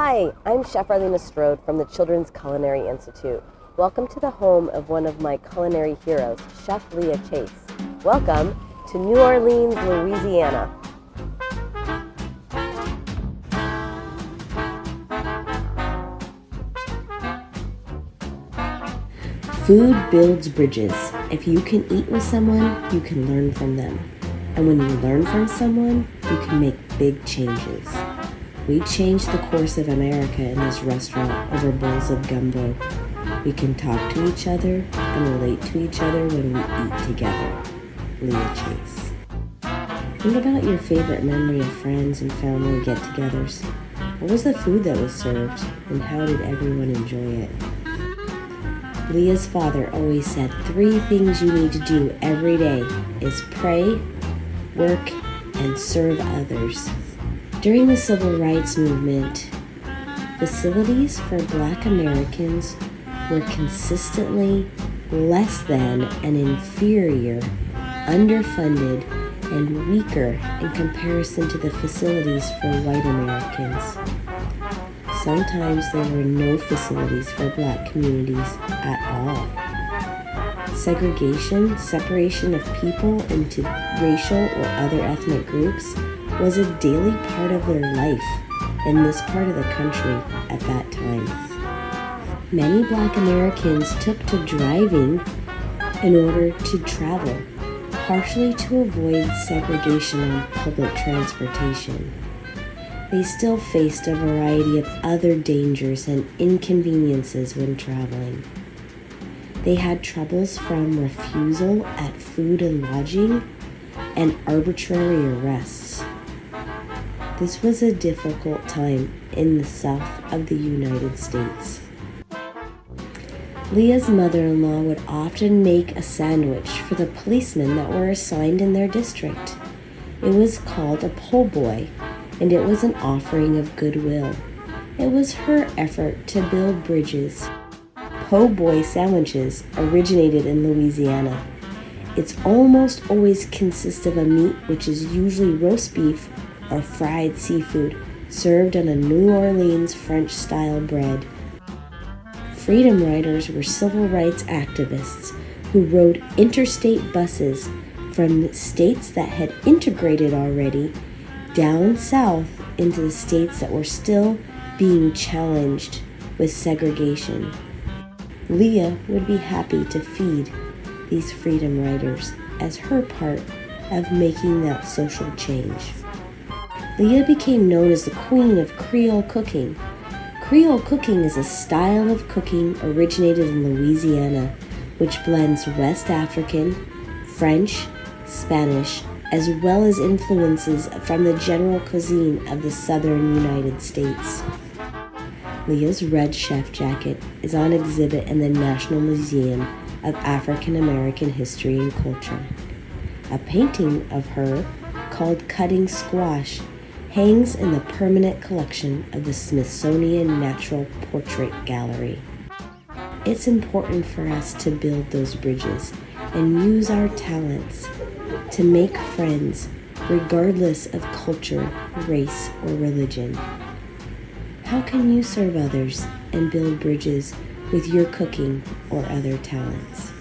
Hi, I'm Chef Arlena Strode from the Children's Culinary Institute. Welcome to the home of one of my culinary heroes, Chef Leah Chase. Welcome to New Orleans, Louisiana. Food builds bridges. If you can eat with someone, you can learn from them. And when you learn from someone, you can make big changes. We changed the course of America in this restaurant over bowls of gumbo. We can talk to each other and relate to each other when we eat together. Leah Chase. Think about your favorite memory of friends and family get-togethers. What was the food that was served, and how did everyone enjoy it? Leah's father always said 3 things you need to do every day is pray, work, and serve others. During the Civil Rights Movement, facilities for Black Americans were consistently less than and inferior, underfunded, and weaker in comparison to the facilities for white Americans. Sometimes there were no facilities for Black communities at all. Segregation, separation of people into racial or other ethnic groups, was a daily part of their life in this part of the country at that time. Many Black Americans took to driving in order to travel, partially to avoid segregation on public transportation. They still faced a variety of other dangers and inconveniences when traveling. They had troubles from refusal at food and lodging and arbitrary arrests. This was a difficult time in the South of the United States. Leah's mother-in-law would often make a sandwich for the policemen that were assigned in their district. It was called a po' boy, and it was an offering of goodwill. It was her effort to build bridges. Po' boy sandwiches originated in Louisiana. It's almost always consists of a meat which is usually roast beef or fried seafood served on a New Orleans French-style bread. Freedom riders were civil rights activists who rode interstate buses from states that had integrated already down south into the states that were still being challenged with segregation. Leah would be happy to feed these freedom riders as her part of making that social change. Leah became known as the Queen of Creole cooking. Creole cooking is a style of cooking originated in Louisiana, which blends West African, French, Spanish, as well as influences from the general cuisine of the southern United States. Leah's red chef jacket is on exhibit in the National Museum of African American History and Culture. A painting of her, called Cutting Squash, hangs in the permanent collection of the Smithsonian Natural Portrait Gallery. It's important for us to build those bridges and use our talents to make friends regardless of culture, race, or religion. How can you serve others and build bridges with your cooking or other talents?